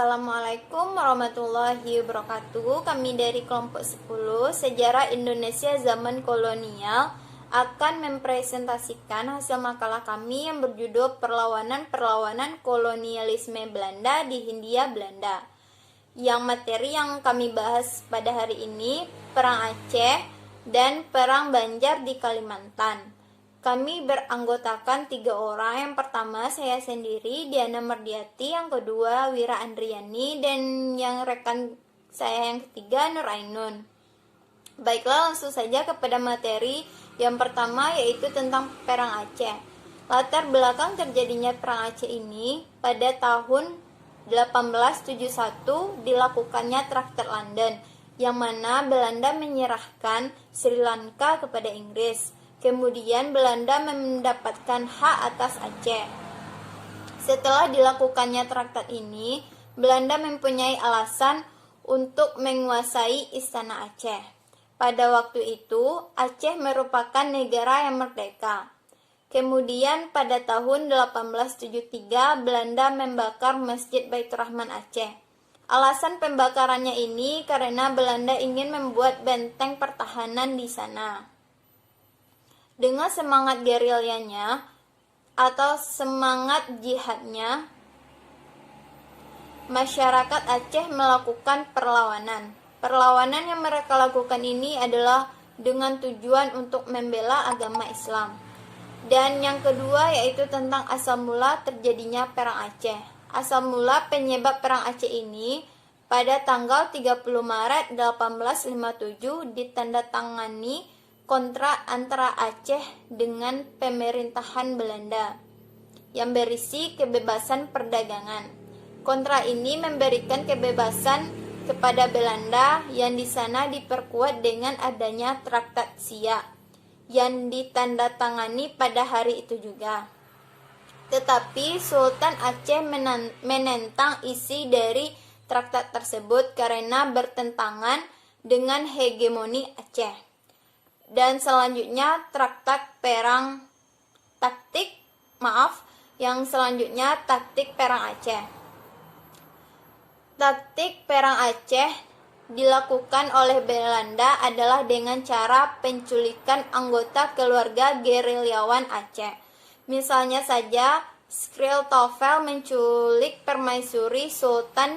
Assalamualaikum warahmatullahi wabarakatuh. Kami dari kelompok 10 Sejarah Indonesia Zaman Kolonial akan mempresentasikan hasil makalah kami yang berjudul Perlawanan Kolonialisme Belanda di Hindia Belanda. Yang materi yang kami bahas pada hari ini Perang Aceh dan Perang Banjar di Kalimantan. Kami beranggotakan 3 orang. Yang pertama saya sendiri, Diana Mardiati. Yang kedua Wira Andriani. Dan yang rekan saya yang ketiga Nur Ainun. Baiklah, langsung saja kepada materi. Yang pertama yaitu tentang Perang Aceh. Latar belakang terjadinya Perang Aceh ini pada tahun 1871 dilakukannya Traktat London, yang mana Belanda menyerahkan Sri Lanka kepada Inggris. Kemudian Belanda mendapatkan hak atas Aceh. Setelah dilakukannya traktat ini, Belanda mempunyai alasan untuk menguasai istana Aceh. Pada waktu itu, Aceh merupakan negara yang merdeka. Kemudian pada tahun 1873, Belanda membakar Masjid Baitur Rahman Aceh. Alasan pembakarannya ini karena Belanda ingin membuat benteng pertahanan di sana. Dengan semangat gerilyanya atau semangat jihadnya, masyarakat Aceh melakukan perlawanan. Perlawanan yang mereka lakukan ini adalah dengan tujuan untuk membela agama Islam. Dan yang kedua yaitu tentang asal mula terjadinya Perang Aceh. Asal mula penyebab Perang Aceh ini pada tanggal 30 Maret 1857 ditandatangani kontrak antara Aceh dengan pemerintahan Belanda yang berisi kebebasan perdagangan. Kontrak ini memberikan kebebasan kepada Belanda yang di sana diperkuat dengan adanya Traktat Siak yang ditandatangani pada hari itu juga. Tetapi Sultan Aceh menentang isi dari traktat tersebut karena bertentangan dengan hegemoni Aceh. Dan selanjutnya yang selanjutnya taktik Perang Aceh. Taktik Perang Aceh dilakukan oleh Belanda adalah dengan cara penculikan anggota keluarga gerilyawan Aceh. Misalnya saja, Skril Tovel menculik permaisuri Sultan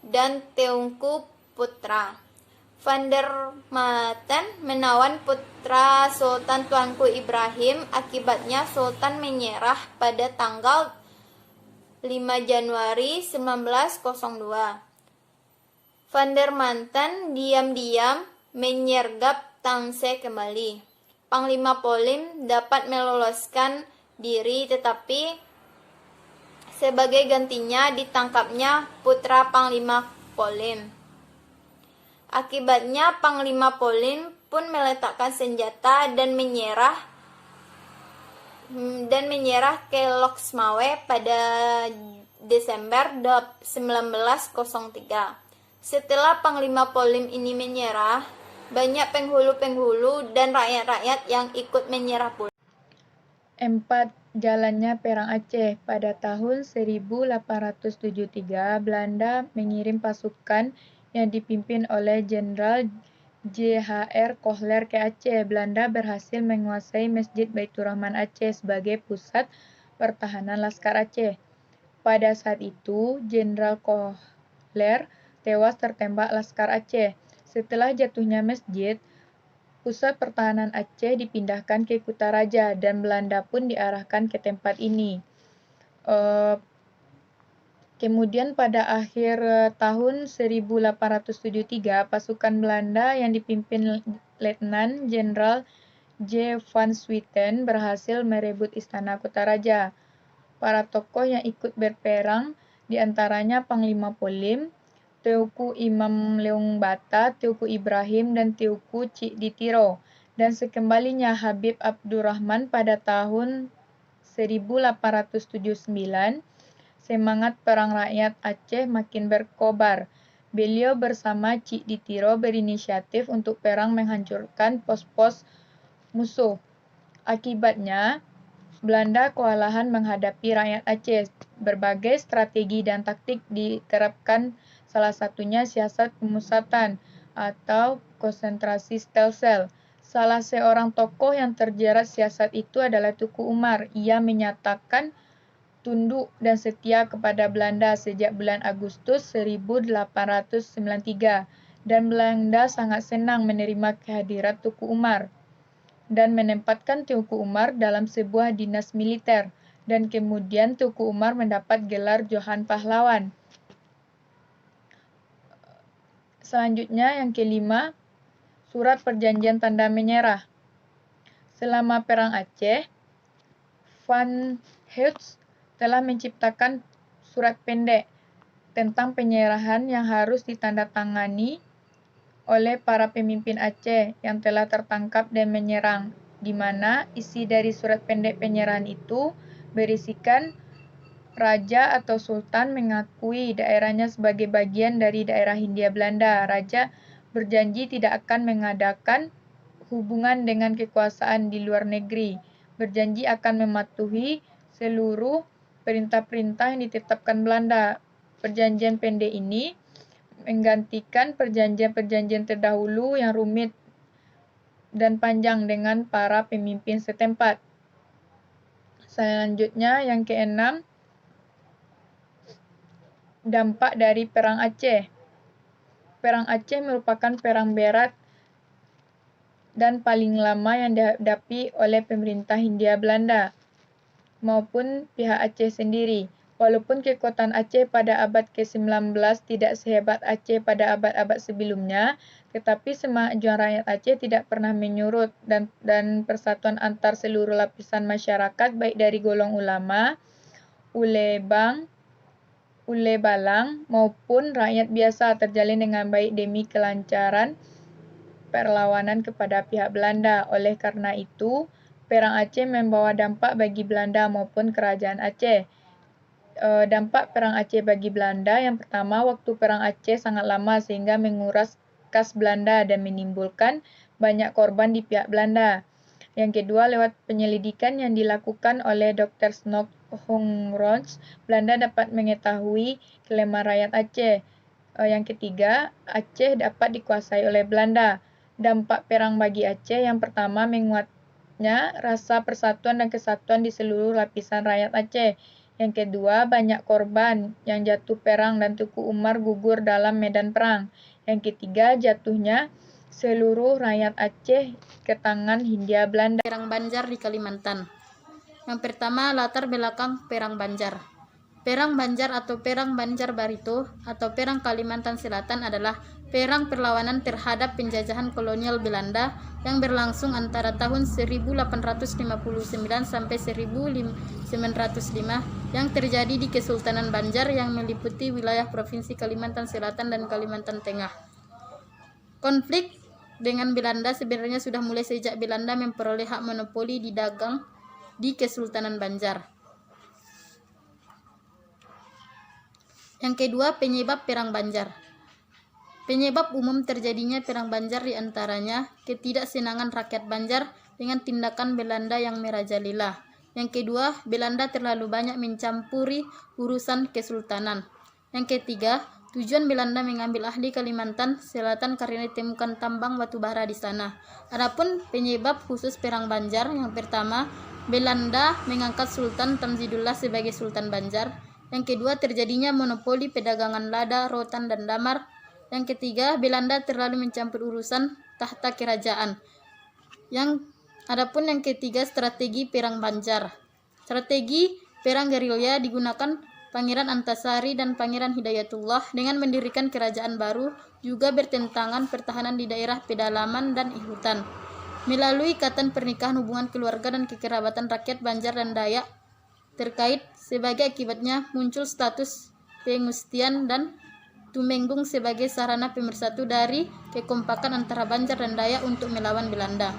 dan Teungku Putra. Van der Maten menawan putra Sultan Tuanku Ibrahim. Akibatnya Sultan menyerah pada tanggal 5 Januari 1902. Van der Maten diam-diam menyergap Tangsel kembali. Panglima Polim dapat meloloskan diri, tetapi sebagai gantinya ditangkapnya putra Panglima Polim. Akibatnya Panglima Polim pun meletakkan senjata dan menyerah ke Loksmawe pada Desember 1903. Setelah Panglima Polim ini menyerah, banyak penghulu-penghulu dan rakyat-rakyat yang ikut menyerah pula. 4. Jalannya Perang Aceh. Pada tahun 1873, Belanda mengirim pasukan yang dipimpin oleh Jenderal J.H.R. Kohler ke Aceh. Belanda berhasil menguasai Masjid Baitur Rahman Aceh sebagai pusat pertahanan Laskar Aceh. Pada saat itu, Jenderal Kohler tewas tertembak Laskar Aceh. Setelah jatuhnya masjid, pusat pertahanan Aceh dipindahkan ke Kutaraja dan Belanda pun diarahkan ke tempat ini. Kemudian pada akhir tahun 1873, pasukan Belanda yang dipimpin Letnan Jenderal J. van Swieten berhasil merebut istana Kutaraja. Para tokoh yang ikut berperang diantaranya Panglima Polim, Teuku Imam Leung Bata, Teuku Ibrahim, dan Teuku Cik Ditiro. Dan sekembalinya Habib Abdurrahman pada tahun 1879, semangat perang rakyat Aceh makin berkobar. Beliau bersama Cik Ditiro berinisiatif untuk perang menghancurkan pos-pos musuh. Akibatnya, Belanda kewalahan menghadapi rakyat Aceh. Berbagai strategi dan taktik diterapkan, salah satunya siasat pemusatan atau konsentrasi sel-sel. Salah seorang tokoh yang terjerat siasat itu adalah Tuku Umar. Ia menyatakan tunduk dan setia kepada Belanda sejak bulan Agustus 1893, dan Belanda sangat senang menerima kehadiran Tuku Umar dan menempatkan Tuku Umar dalam sebuah dinas militer, dan kemudian Tuku Umar mendapat gelar Johan Pahlawan. Selanjutnya yang kelima, Surat Perjanjian Tanda Menyerah. Selama Perang Aceh, Van Heust telah menciptakan surat pendek tentang penyerahan yang harus ditandatangani oleh para pemimpin Aceh yang telah tertangkap dan menyerang, di mana isi dari surat pendek penyerahan itu berisikan raja atau sultan mengakui daerahnya sebagai bagian dari daerah Hindia Belanda. Raja berjanji tidak akan mengadakan hubungan dengan kekuasaan di luar negeri, berjanji akan mematuhi seluruh perintah-perintah yang ditetapkan Belanda. Perjanjian pendek ini menggantikan perjanjian-perjanjian terdahulu yang rumit dan panjang dengan para pemimpin setempat. Selanjutnya yang keenam, dampak dari Perang Aceh. Perang Aceh merupakan perang berat dan paling lama yang dihadapi oleh pemerintah Hindia Belanda maupun pihak Aceh sendiri. Walaupun kekuatan Aceh pada abad ke-19 tidak sehebat Aceh pada abad-abad sebelumnya, tetapi semangat juang rakyat Aceh tidak pernah menyurut, dan persatuan antar seluruh lapisan masyarakat, baik dari golongan ulama, ulebalang maupun rakyat biasa, terjalin dengan baik demi kelancaran perlawanan kepada pihak Belanda. Oleh karena itu, Perang Aceh membawa dampak bagi Belanda maupun Kerajaan Aceh. Dampak Perang Aceh bagi Belanda, yang pertama, waktu Perang Aceh sangat lama sehingga menguras kas Belanda dan menimbulkan banyak korban di pihak Belanda. Yang kedua, lewat penyelidikan yang dilakukan oleh Dr. Snoek Hongrons, Belanda dapat mengetahui kelemahan rakyat Aceh. Yang ketiga, Aceh dapat dikuasai oleh Belanda. Dampak perang bagi Aceh, yang pertama, menguatnya rasa persatuan dan kesatuan di seluruh lapisan rakyat Aceh. Yang kedua, banyak korban yang jatuh perang dan Tuku Umar gugur dalam medan perang. Yang ketiga, jatuhnya seluruh rakyat Aceh ke tangan Hindia Belanda. Perang Banjar di Kalimantan. Yang pertama, latar belakang Perang Banjar. Perang Banjar atau Perang Banjar Barito atau Perang Kalimantan Selatan adalah perang perlawanan terhadap penjajahan kolonial Belanda yang berlangsung antara tahun 1859 sampai 1905 yang terjadi di Kesultanan Banjar yang meliputi wilayah Provinsi Kalimantan Selatan dan Kalimantan Tengah. Konflik dengan Belanda sebenarnya sudah mulai sejak Belanda memperoleh hak monopoli di dagang di Kesultanan Banjar. Yang kedua, penyebab Perang Banjar. Penyebab umum terjadinya Perang Banjar diantaranya ketidaksenangan rakyat Banjar dengan tindakan Belanda yang merajalela. Yang kedua, Belanda terlalu banyak mencampuri urusan kesultanan. Yang ketiga, tujuan Belanda mengambil ahli Kalimantan Selatan karena ditemukan tambang batu bara di sana. Adapun penyebab khusus Perang Banjar, yang pertama, Belanda mengangkat Sultan Tamzidullah sebagai Sultan Banjar. Yang kedua, terjadinya monopoli perdagangan lada, rotan, dan damar. Yang ketiga, Belanda terlalu mencampur urusan tahta kerajaan. Adapun yang ketiga, strategi Perang Banjar. Strategi perang gerilya digunakan Pangeran Antasari dan Pangeran Hidayatullah dengan mendirikan kerajaan baru, juga bertentangan pertahanan di daerah pedalaman dan hutan. Melalui ikatan pernikahan, hubungan keluarga dan kekerabatan rakyat Banjar dan Dayak terkait, sebagai akibatnya muncul status pengustian dan Tumenggung sebagai sarana pemersatu dari kekompakan antara Banjar dan Dayak untuk melawan Belanda.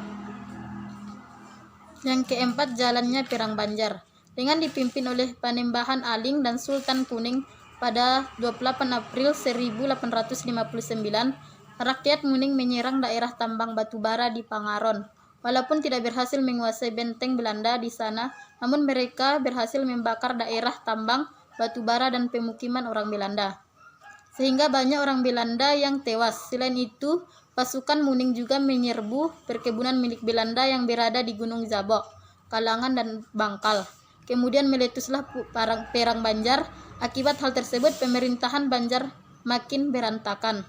Yang keempat, jalannya Perang Banjar. Dengan dipimpin oleh Panembahan Aling dan Sultan Kuning pada 28 April 1859, rakyat Kuning menyerang daerah tambang batu bara di Pangaron. Walaupun tidak berhasil menguasai benteng Belanda di sana, namun mereka berhasil membakar daerah tambang, batu bara, dan pemukiman orang Belanda. Sehingga banyak orang Belanda yang tewas. Selain itu, pasukan Muning juga menyerbu perkebunan milik Belanda yang berada di Gunung Zabok, Kalangan, dan Bangkal. Kemudian meletuslah perang Banjar. Akibat hal tersebut, pemerintahan Banjar makin berantakan.